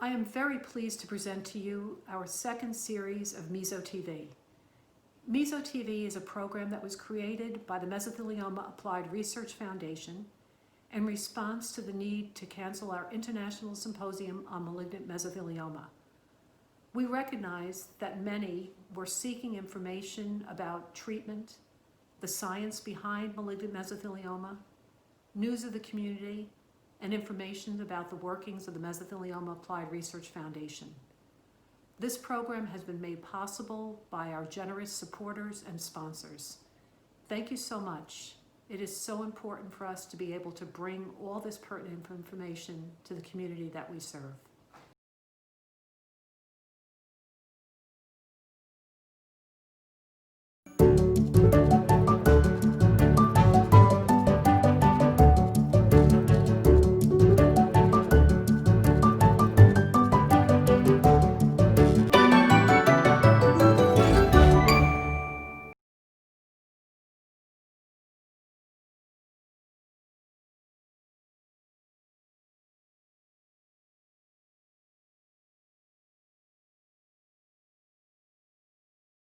I am very pleased to present to you our second series of MesoTV. MesoTV is a program that was created by the Mesothelioma Applied Research Foundation in response to the need to cancel our International Symposium on Malignant Mesothelioma. We recognize that many were seeking information about treatment, the science behind malignant mesothelioma, news of the community, and information about the workings of the Mesothelioma Applied Research Foundation. This program has been made possible by our generous supporters and sponsors. Thank you so much. It is so important for us to be able to bring all this pertinent information to the community that we serve.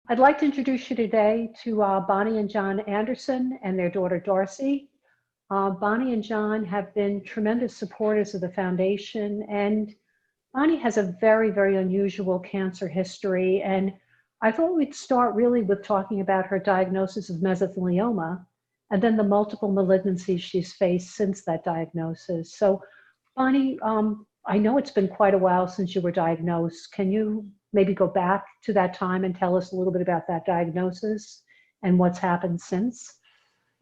I'd like to introduce you today to Bonnie and John Anderson and their daughter Darcy. Bonnie and John have been tremendous supporters of the foundation, and Bonnie has a very, very unusual cancer history. And I thought we'd start really with talking about her diagnosis of mesothelioma and then the multiple malignancies she's faced since that diagnosis. So Bonnie, I know it's been quite a while since you were diagnosed. Can you maybe go back to that time and tell us a little bit about that diagnosis and what's happened since?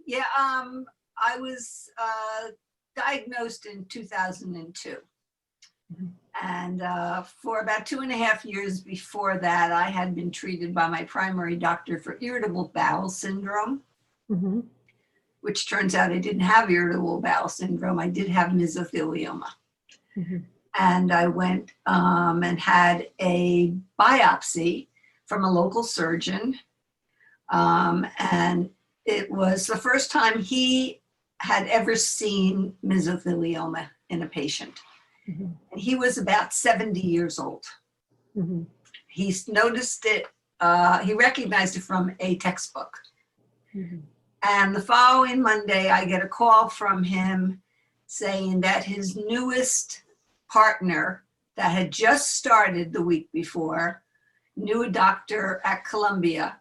Yeah, I was diagnosed in 2002. Mm-hmm. And for about 2.5 years before that, I had been treated by my primary doctor for irritable bowel syndrome, mm-hmm. which turns out I didn't have irritable bowel syndrome. I did have mesothelioma. Mm-hmm. And I went and had a biopsy from a local surgeon. And it was the first time he had ever seen mesothelioma in a patient. Mm-hmm. And he was about 70 years old. Mm-hmm. He noticed it, he recognized it from a textbook. Mm-hmm. And the following Monday, I get a call from him saying that his newest partner that had just started the week before knew a doctor at Columbia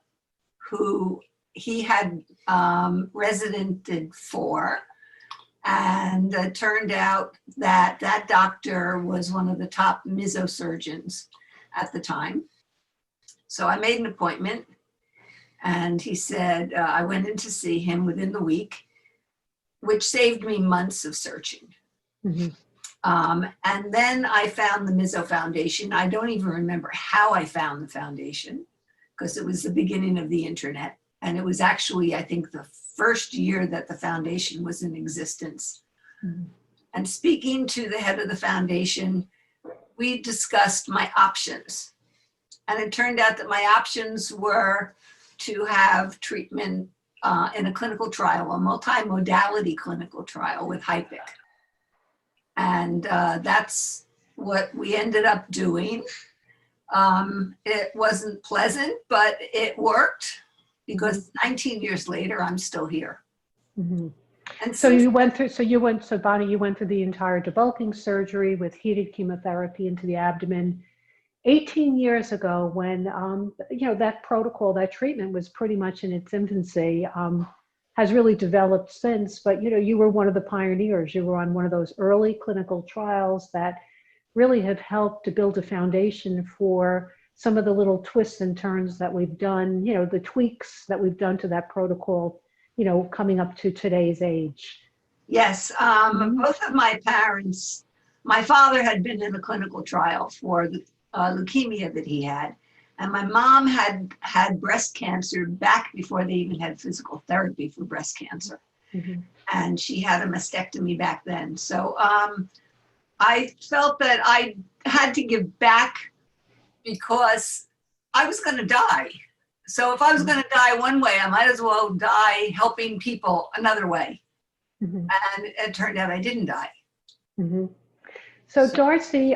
who he had residented for. And it turned out that that doctor was one of the top meso surgeons at the time. So I made an appointment, and he said, I went in to see him within the week, which saved me months of searching. Mm-hmm. And then I found the Meso Foundation. I don't even remember how I found the foundation, because it was the beginning of the internet. And it was actually, I think, the first year that the foundation was in existence. Mm-hmm. And speaking to the head of the foundation, we discussed my options. And it turned out that my options were to have treatment in a clinical trial, a multimodality clinical trial with HIPIC. And that's what we ended up doing. It wasn't pleasant, but it worked, because 19 years later, I'm still here. Mm-hmm. And so Bonnie, you went through the entire debulking surgery with heated chemotherapy into the abdomen. 18 years ago, when that protocol, that treatment was pretty much in its infancy, has really developed since, but you were one of the pioneers. You were on one of those early clinical trials that really have helped to build a foundation for some of the little twists and turns that we've done, the tweaks that we've done to that protocol, coming up to today's age. Yes, both of my parents, my father had been in a clinical trial for the leukemia that he had. And my mom had breast cancer back before they even had physical therapy for breast cancer. Mm-hmm. And she had a mastectomy back then. So I felt that I had to give back, because I was going to die. So if I was going to die one way, I might as well die helping people another way. Mm-hmm. And it turned out I didn't die. Mm-hmm. So Darcy,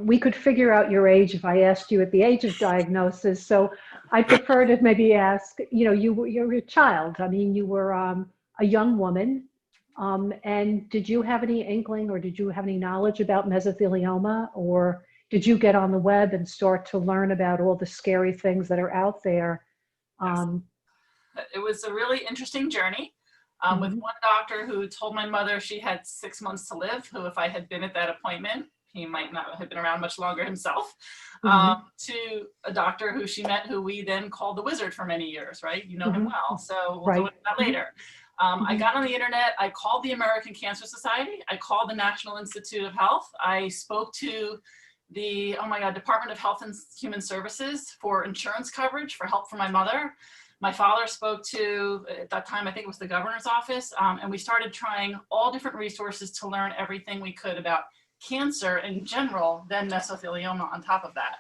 we could figure out your age if I asked you at the age of diagnosis. So I prefer to maybe ask, you're a child. I mean, you were a young woman. And did you have any inkling or did you have any knowledge about mesothelioma, or did you get on the web and start to learn about all the scary things that are out there? It was a really interesting journey. With one doctor who told my mother she had 6 months to live, who if I had been at that appointment, he might not have been around much longer himself, to a doctor who she met, who we then called the wizard for many years, right? You know him well, so we'll go into that later. I got on the internet, I called the American Cancer Society, I called the National Institute of Health, I spoke to the, Department of Health and Human Services for insurance coverage for help for my mother. My father spoke to, at that time, I think it was the governor's office, and we started trying all different resources to learn everything we could about cancer in general, then mesothelioma on top of that.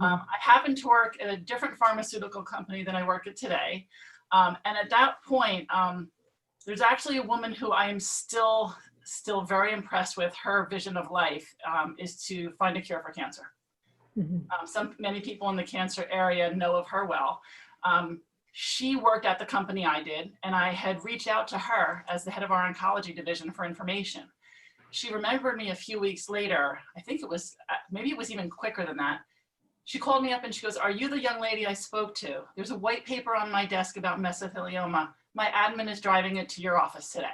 I happened to work at a different pharmaceutical company than I work at today. And at that point, there's actually a woman who I am still very impressed with. Her vision of life is to find a cure for cancer. Many people in the cancer area know of her well. She worked at the company I did, and I had reached out to her as the head of our oncology division for information. She remembered me a few weeks later. I think it was, maybe it was even quicker than that. She called me up and she goes, "Are you the young lady I spoke to? There's a white paper on my desk about mesothelioma. My admin is driving it to your office today."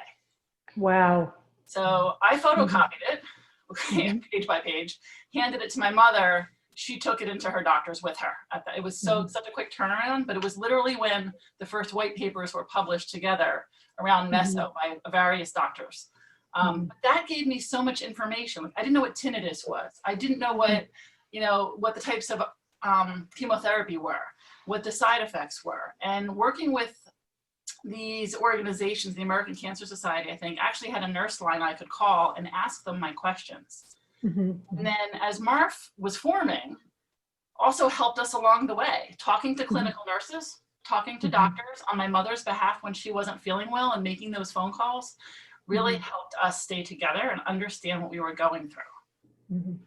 Wow. So I photocopied it, page by page, handed it to my mother. She took it into her doctor's with her. It was such a quick turnaround, but it was literally when the first white papers were published together around meso by various doctors. But that gave me so much information. Like, I didn't know what tinnitus was. I didn't know what, what the types of chemotherapy were, what the side effects were. And working with these organizations, the American Cancer Society, I think, actually had a nurse line I could call and ask them my questions. And then as MARF was forming, also helped us along the way, talking to clinical nurses, talking to doctors on my mother's behalf when she wasn't feeling well, and making those phone calls really helped us stay together and understand what we were going through.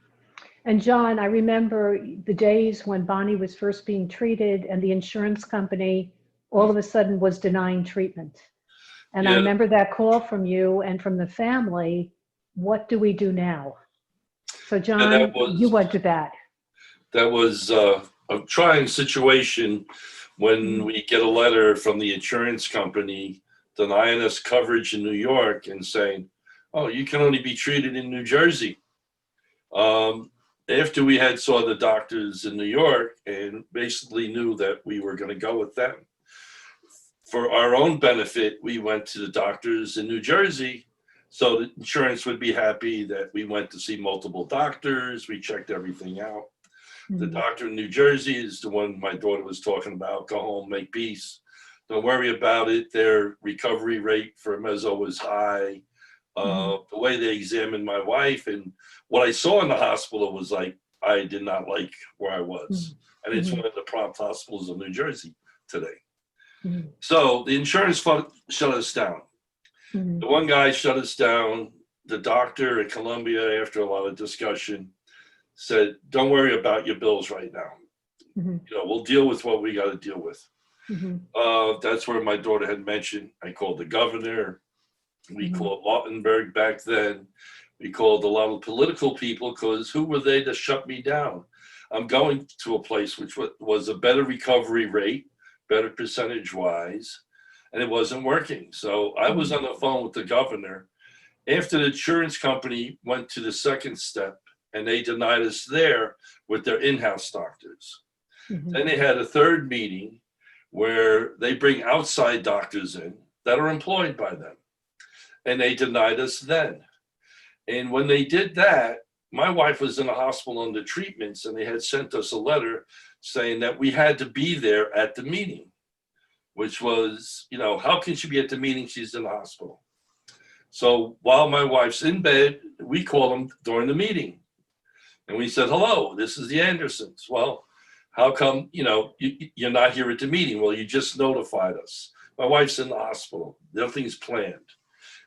And John, I remember the days when Bonnie was first being treated and the insurance company all of a sudden was denying treatment. And I remember that call from you and from the family. What do we do now? So John, you went to that. That was a trying situation when we get a letter from the insurance company denying us coverage in New York and saying, "Oh, you can only be treated in New Jersey." After we had saw the doctors in New York and basically knew that we were going to go with them, for our own benefit, we went to the doctors in New Jersey so the insurance would be happy that we went to see multiple doctors. We checked everything out. The doctor in New Jersey is the one my daughter was talking about. Go home, make peace. Don't worry about it. Their recovery rate for meso was high. The way they examined my wife and what I saw in the hospital was like, I did not like where I was. And it's one of the prompt hospitals of New Jersey today. So the insurance fund shut us down. The one guy shut us down. The doctor at Columbia, after a lot of discussion, said, "Don't worry about your bills right now. We'll deal with what we got to deal with." That's where my daughter had mentioned. I called the governor. We called Lautenberg back then. We called a lot of political people, because who were they to shut me down? I'm going to a place which was a better recovery rate, better percentage-wise, and it wasn't working. So I was on the phone with the governor. After the insurance company went to the second step, and they denied us there with their in-house doctors. Then they had a third meeting where they bring outside doctors in that are employed by them. And they denied us then. And when they did that, my wife was in the hospital under treatments, and they had sent us a letter saying that we had to be there at the meeting, which was, how can she be at the meeting? She's in the hospital. So while my wife's in bed, we called them during the meeting. And we said, "Hello, this is the Andersons. Well, how come, you're not here at the meeting?" "Well, you just notified us. My wife's in the hospital. Nothing's planned."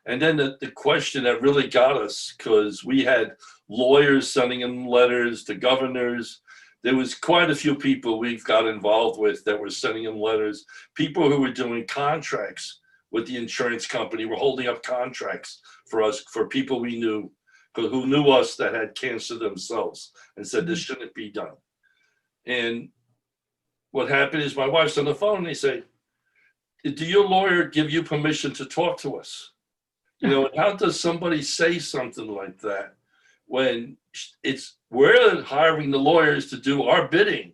And then the question that really got us, because we had lawyers sending in letters to governors. There was quite a few people we've got involved with that were sending in letters. People who were doing contracts with the insurance company were holding up contracts for us, for people we knew, who knew us that had cancer themselves, and said this shouldn't be done. And what happened is my wife's on the phone and they say, "Do your lawyer give you permission to talk to us?" You know, and how does somebody say something like that when we're hiring the lawyers to do our bidding?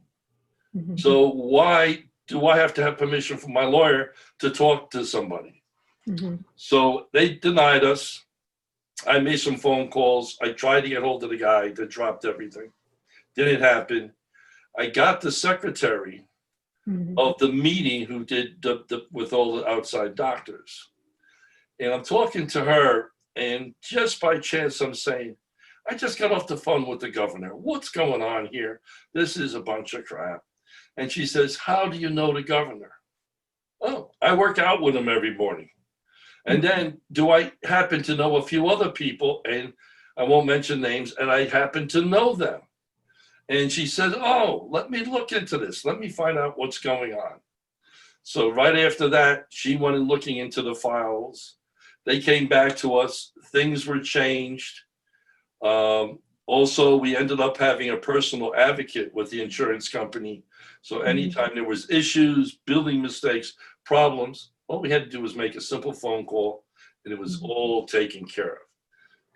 So why do I have to have permission from my lawyer to talk to somebody? So they denied us. I made some phone calls. I tried to get hold of the guy that dropped everything. Didn't happen. I got the secretary of the meeting who did with all the outside doctors. And I'm talking to her, and just by chance, I'm saying, "I just got off the phone with the governor. What's going on here? This is a bunch of crap." And she says, "How do you know the governor?" "Oh, I work out with him every morning." And then, do I happen to know a few other people, and I won't mention names, and I happen to know them. And she says, "Oh, let me look into this. Let me find out what's going on." So right after that, she went and looking into the files. They came back to us. Things were changed. Also, we ended up having a personal advocate with the insurance company. So anytime there was issues, billing mistakes, problems, all we had to do was make a simple phone call, and it was all taken care of.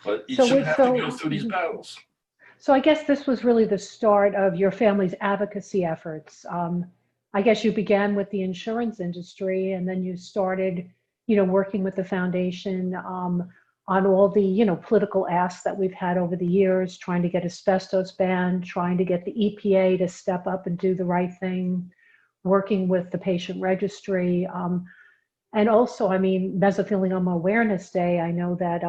But you shouldn't have to go through these battles. So I guess this was really the start of your family's advocacy efforts. I guess you began with the insurance industry, and then you started, working with the foundation on all the, political asks that we've had over the years, trying to get asbestos banned, trying to get the EPA to step up and do the right thing, working with the patient registry. And also, Mesothelioma Awareness Day, I know that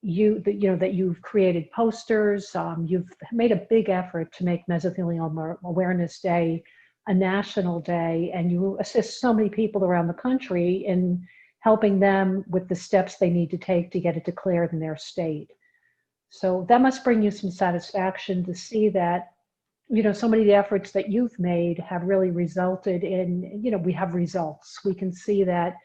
that you've created posters. You've made a big effort to make Mesothelioma Awareness Day a national day, and you assist so many people around the country in helping them with the steps they need to take to get it declared in their state. So that must bring you some satisfaction to see that, so many of the efforts that you've made have really resulted in, we have results. We can see that,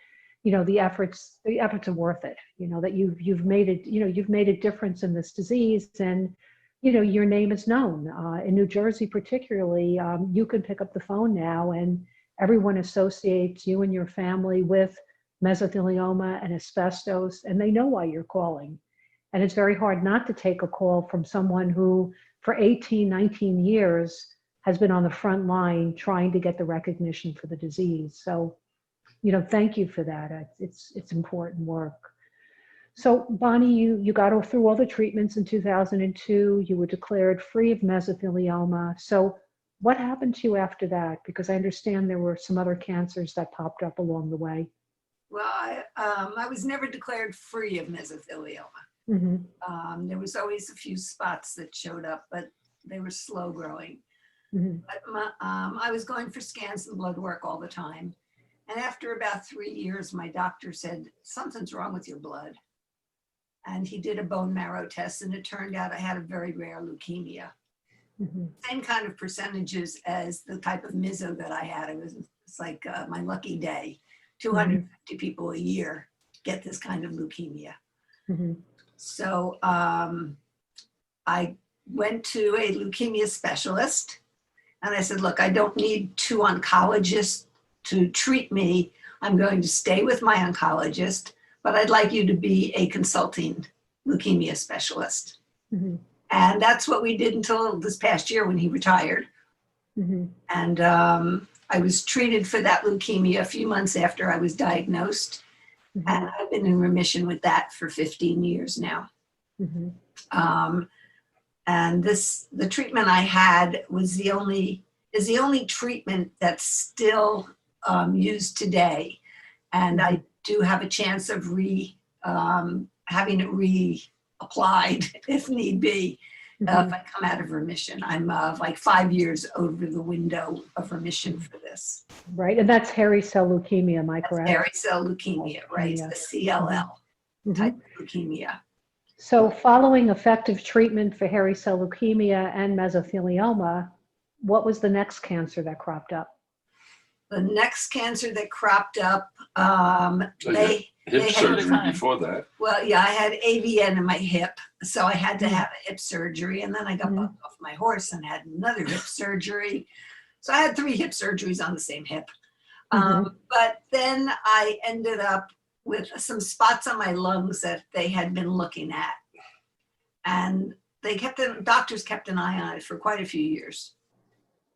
the efforts are worth it, that you've made it, you've made a difference in this disease, and, your name is known. In New Jersey particularly, you can pick up the phone now and everyone associates you and your family with mesothelioma and asbestos, and they know why you're calling. And it's very hard not to take a call from someone who for 18, 19 years has been on the front line trying to get the recognition for the disease. So, thank you for that. It's important work. So Bonnie, you got through all the treatments in 2002. You were declared free of mesothelioma. So what happened to you after that? Because I understand there were some other cancers that popped up along the way. Well, I was never declared free of mesothelioma. There was always a few spots that showed up, but they were slow growing. But I was going for scans and blood work all the time. And after about 3 years, my doctor said, "Something's wrong with your blood." And he did a bone marrow test, and it turned out I had a very rare leukemia. Same kind of percentages as the type of meso that I had. It's like my lucky day. 250 people a year get this kind of leukemia. So I went to a leukemia specialist, and I said, "Look, I don't need 2 oncologists to treat me. I'm going to stay with my oncologist, but I'd like you to be a consulting leukemia specialist." And that's what we did until this past year when he retired. And I was treated for that leukemia a few months after I was diagnosed. And I've been in remission with that for 15 years now. And the treatment I had is the only treatment that's still used today. And I do have a chance of having it reapplied if need be, if I come out of remission. I'm like 5 years over the window of remission for this. Right, and that's hairy cell leukemia, am I correct? Hairy cell leukemia, right? Yeah. The CLL. type of leukemia. So following effective treatment for hairy cell leukemia and mesothelioma, what was the next cancer that cropped up? The next cancer that cropped up, So you had hip had- surgery before that. well, yeah, I had AVN in my hip, so I had to Mm. have a hip surgery, and then I got Mhm. bumped off my horse and had another hip surgery. So I had 3 hip surgeries on the same hip. But then I ended up with some spots on my lungs that they had been looking at. And doctors kept an eye on it for quite a few years.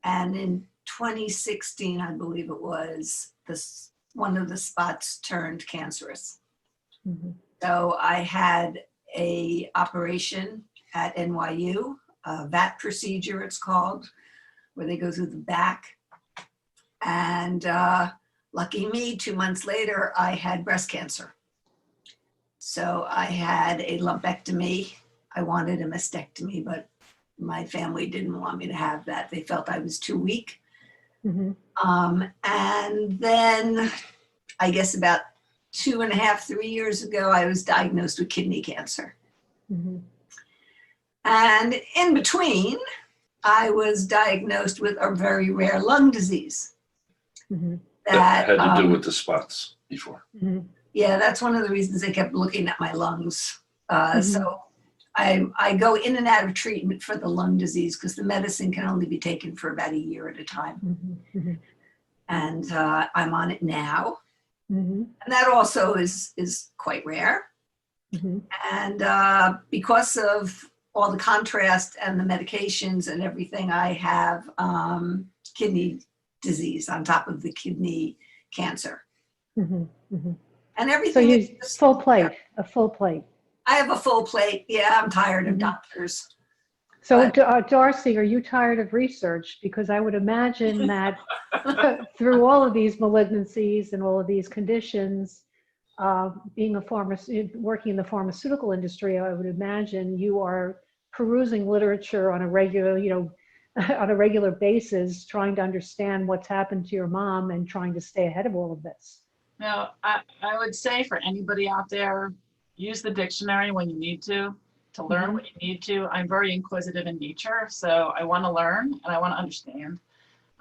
And in 2016, I believe it was, one of the spots turned cancerous. Mhm. So I had a operation at NYU, a VAT procedure it's called, where they go through the back. And lucky me, 2 months later, I had breast cancer. So I had a lumpectomy. I wanted a mastectomy, but my family didn't want me to have that. They felt I was too weak. Mhm. And then I guess about 2.5, 3 years ago, I was diagnosed with kidney cancer. Mhm. And in between, I was diagnosed with a very rare lung disease. Mhm. That had to do um, with the spots before. Mhm. Yeah, that's one of the reasons they kept looking at my lungs. Mhm. So I go in and out of treatment for the lung disease because the medicine can only be taken for about a year at a time. Mhm. Mhm. And I'm on it now. Mhm. And that also is quite rare. Mhm. And because of all the contrast and the medications and everything, I have kidney disease on top of the kidney cancer. Mhm. Mhm. And So everything is you just, full plate, a full plate. I have a full plate. Yeah, I'm tired of Mhm. doctors. So But- Darcy, are you tired of research? Because I would imagine that through all of these malignancies and all of these conditions, being working in the pharmaceutical industry, I would imagine you are perusing literature on a regular, on a regular basis, trying to understand what's happened to your mom and trying to stay ahead of all of this. No, I would say for anybody out there, use the dictionary when you need to learn Mhm. what you need to. I'm very inquisitive in nature, so I want to learn and I want to understand.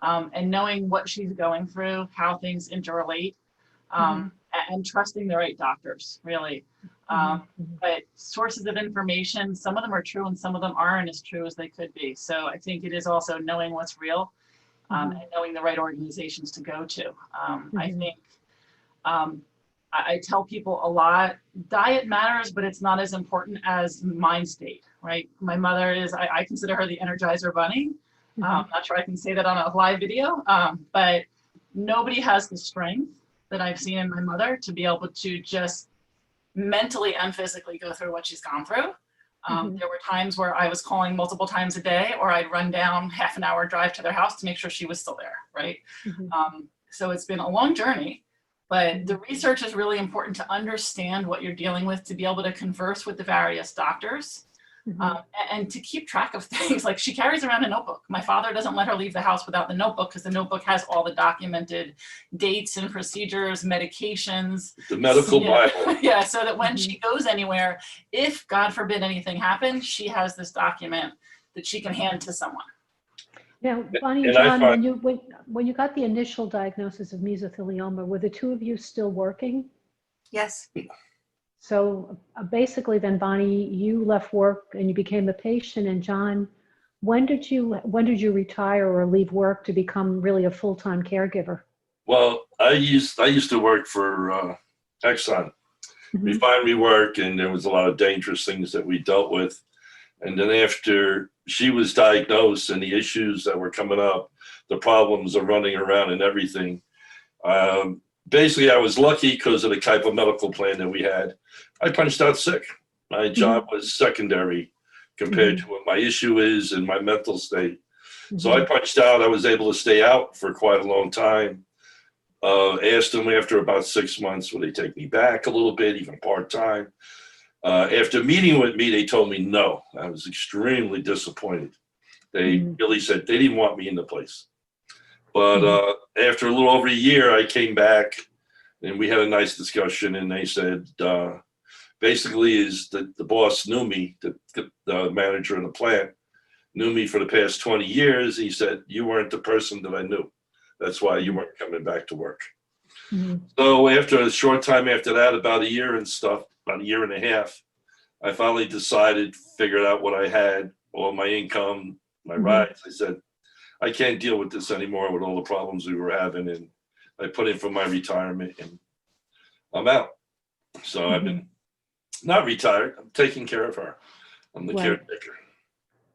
And knowing what she's going through, how things interrelate, and trusting the right doctors, really. Mhm. But sources of information, some of them are true and some of them aren't as true as they could be. So I think it is also knowing what's real, and knowing the right organizations to go to. I think I tell people a lot, diet matters, but it's not as important as mind state, right? My mother is, I consider her the Energizer Bunny. I'm not sure I can say that on a live video, but nobody has the strength that I've seen in my mother to be able to just mentally and physically go through what she's gone through. There were times where I was calling multiple times a day, or I'd run down half an hour drive to their house to make sure she was still there, right? So it's been a long journey, but the research is really important to understand what you're dealing with, to be able to converse with the various doctors, and to keep track of things. Like, she carries around a notebook. My father doesn't let her leave the house without the notebook, because the notebook has all the documented dates and procedures, medications. The medical Bible. Yeah, so that when she goes anywhere, if God forbid anything happens, she has this document that she can hand to someone. Now, Bonnie and And I John, find- when you got the initial diagnosis of mesothelioma, were the two of you still working? yes. So basically then, Bonnie, you left work and you became a patient, and John, when did you retire or leave work to become really a full-time caregiver? Well, I used to work for Exxon, refinery work, and there was a lot of dangerous things that we dealt with. And then after she was diagnosed and the issues that were coming up, the problems of running around and everything, basically I was lucky because of the type of medical plan that we had. I punched out sick. My job was secondary compared to what my issue is and my mental state. So I punched out. I was able to stay out for quite a long time. Asked them after about 6 months, would they take me back a little bit, even part-time? After meeting with me, they told me no. I was extremely disappointed. They really said they didn't want me in the place. But after a little over a year, I came back and we had a nice discussion, and they said, basically is that the boss knew me, the manager of the plant knew me for the past 20 years. He said, you weren't the person that I knew. That's why you weren't coming back to work. So after a short time after that, about a year and stuff, about a year and a half, I finally decided, figured out what I had, all my income, my rights. I said, I can't deal with this anymore with all the problems we were having. And I put in for my retirement and I'm out. So I've been not retired. I'm taking care of her. I'm the caretaker.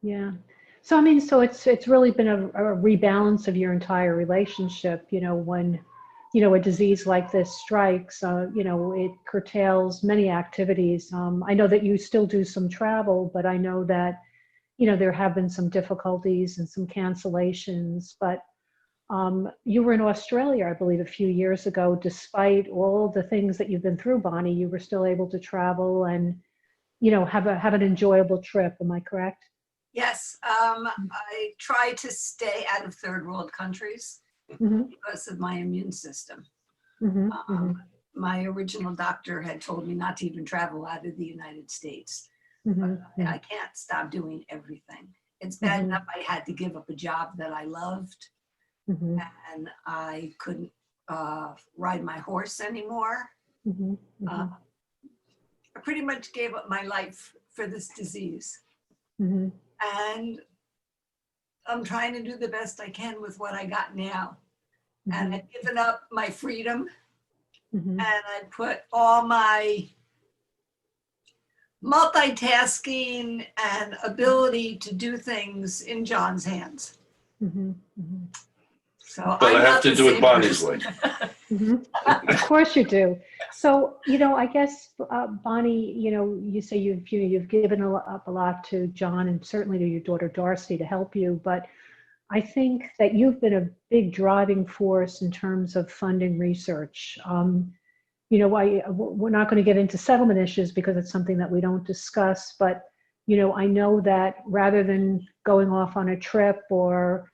Yeah. So, I mean, so it's really been a rebalance of your entire relationship, you know, when, you know, a disease like this strikes, you know, it curtails many activities. I know that you still do some travel, but I know that, you know, there have been some difficulties and some cancellations, but you were in Australia, I believe, a few years ago. Despite all the things that you've been through, Bonnie, you were still able to travel and, you know, have an enjoyable trip. Am I correct? Yes, I try to stay out of third world countries because of my immune system. My original doctor had told me not to even travel out of the United States. I can't stop doing everything. It's bad enough I had to give up a job that I loved, and I couldn't ride my horse anymore. I pretty much gave up my life for this disease. And I'm trying to do the best I can with what I got now. And I've given up my freedom, and I put all my multitasking and ability to do things in John's hands. So But I have not to the do it same Bonnie's person. way. Of course you do. So, you know, I guess, Bonnie, you know, you say you've given up a lot to John and certainly to your daughter Darcy to help you, but I think that you've been a big driving force in terms of funding research. You know, we're not going to get into settlement issues because it's something that we don't discuss, but, you know, I know that rather than going off on a trip or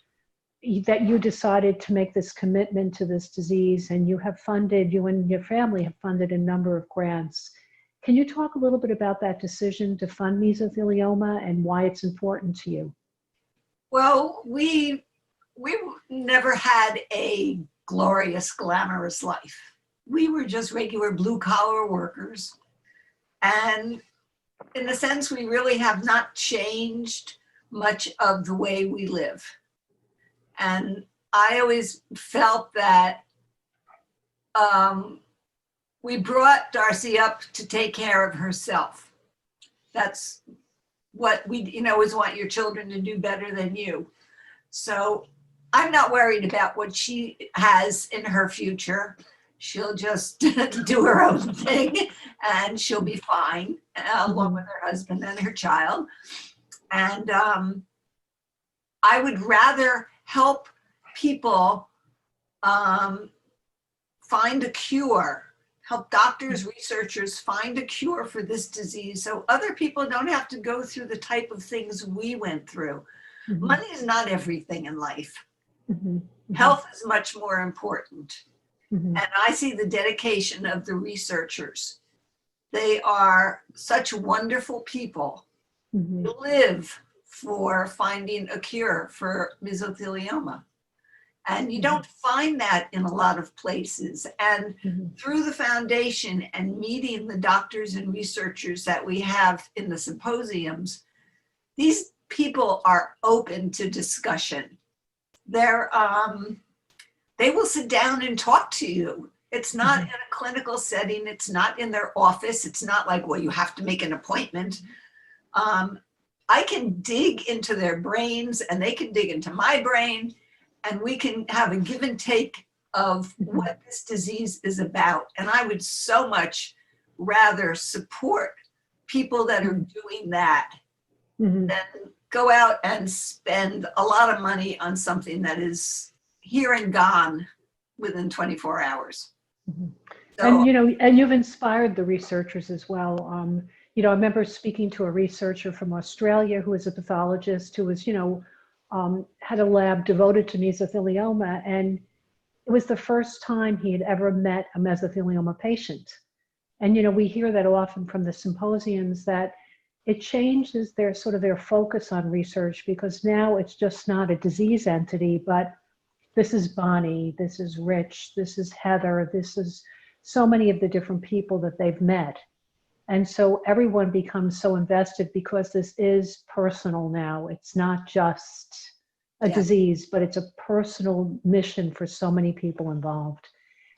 that you decided to make this commitment to this disease, and you and your family have funded a number of grants. Can you talk a little bit about that decision to fund mesothelioma and why it's important to you? Well, we never had a glorious, glamorous life. We were just regular blue collar workers. And in a sense, we really have not changed much of the way we live. And I always felt that we brought Darcy up to take care of herself. That's what we, always want your children to do better than you. So I'm not worried about what she has in her future. She'll just do her own thing and she'll be fine, along with her husband and her child. And I would rather help people find a cure, help doctors, researchers find a cure for this disease so other people don't have to go through the type of things we went through. Money is not everything in life. Health is much more important. And I see the dedication of the researchers. They are such wonderful people who live for finding a cure for mesothelioma. And you don't find that in a lot of places. And through the foundation and meeting the doctors and researchers that we have in the symposiums, these people are open to discussion. They will sit down and talk to you. It's not in a clinical setting. It's not in their office. It's not like, well, you have to make an appointment. I can dig into their brains and they can dig into my brain, and we can have a give and take of what this disease is about. And I would so much rather support people that are doing that than go out and spend a lot of money on something that is here and gone within 24 hours. So, And you've inspired the researchers as well. I remember speaking to a researcher from Australia who was a pathologist who was, had a lab devoted to mesothelioma, and it was the first time he had ever met a mesothelioma patient. And, you know, we hear that often from the symposiums, that it changes their sort of their focus on research, because now it's just not a disease entity, but this is Bonnie, this is Rich, this is Heather, this is so many of the different people that they've met. And so everyone becomes so invested because this is personal now. It's not just a Yeah. disease, but it's a personal mission for so many people involved.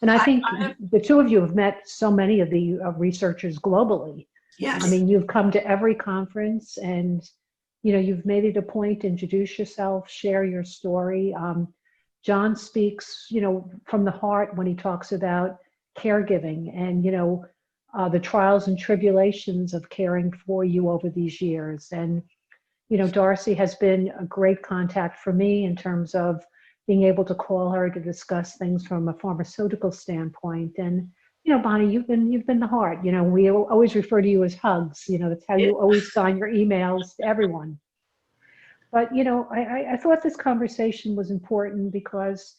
And I I- think I- the two of you have met so many of the researchers globally. Yes. I mean, you've come to every conference, and, you know, you've made it a point to introduce yourself, share your story. John speaks, you know, from the heart when he talks about caregiving and, you know, the trials and tribulations of caring for you over these years. And, you know, Darcy has been a great contact for me in terms of being able to call her to discuss things from a pharmaceutical standpoint. And, you know, Bonnie, you've been the heart. You know, we always refer to you as Hugs. You know, that's how you always sign your emails to everyone. But, you know, I thought this conversation was important because,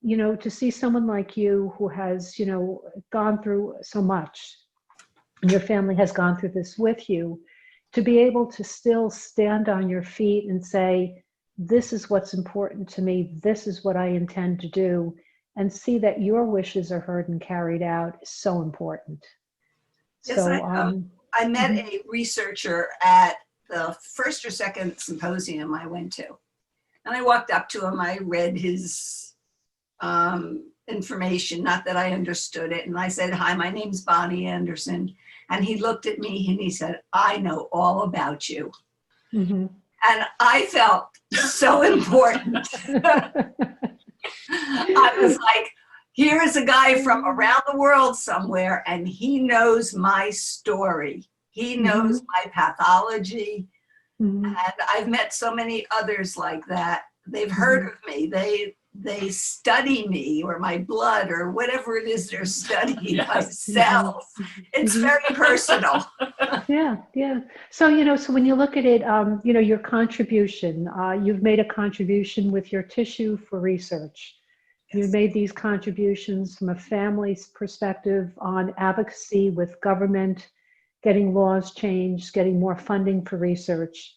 you know, to see someone like you who has, you know, gone through so much, and your family has gone through this with you, to be able to still stand on your feet and say, this is what's important to me, this is what I intend to do, and see that your wishes are heard and carried out is so important. Yes, So, I met a researcher at the first or second symposium I went to. And I walked up to him, I read his information, not that I understood it. And I said, hi, my name's Bonnie Anderson. And he looked at me and he said, I know all about you. mhm. And I felt so important. I was like, here is a guy from around the world somewhere, and he knows my story. He knows my pathology. Mhm. And I've met so many others like that. They've heard of me. They study me or my blood or whatever it is they're studying, my cells. It's very personal. Yeah, yeah. So, you know, so when you look at it, you know, your contribution, you've made a contribution with your tissue for research. You've made these contributions from a family's perspective on advocacy with government, getting laws changed, getting more funding for research.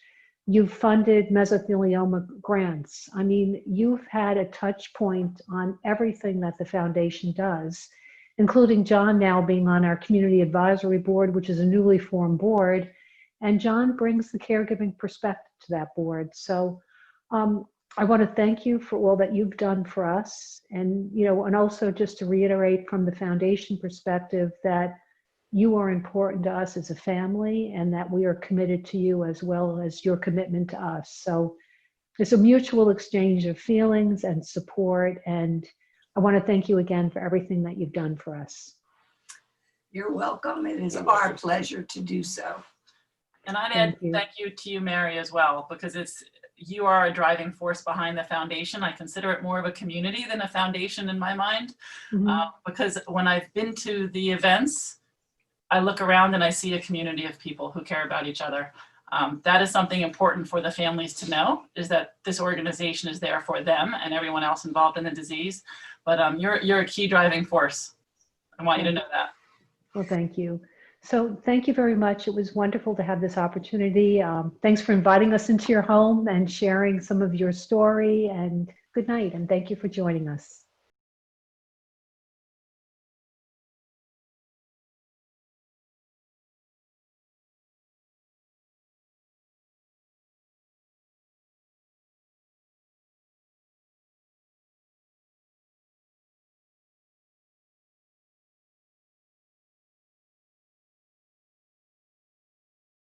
You've funded mesothelioma grants. I mean, you've had a touch point on everything that the foundation does, including John now being on our community advisory board, which is a newly formed board. And John brings the caregiving perspective to that board. So I want to thank you for all that you've done for us. And, you know, and also just to reiterate from the foundation perspective that you are important to us as a family, and that we are committed to you as well as your commitment to us. So it's a mutual exchange of feelings and support. And I want to thank you again for everything that you've done for us. You're welcome. It is our pleasure to do so. And I'd add Thank you. thank you to you, Mary, as well, because you are a driving force behind the foundation. I consider it more of a community than a foundation in my mind, because when I've been to the events, I look around and I see a community of people who care about each other. That is something important for the families to know, is that this organization is there for them and everyone else involved in the disease. But you're a key driving force. I want you to know that. Well, thank you. So thank you very much. It was wonderful to have this opportunity. Thanks for inviting us into your home and sharing some of your story, and good night, and thank you for joining us.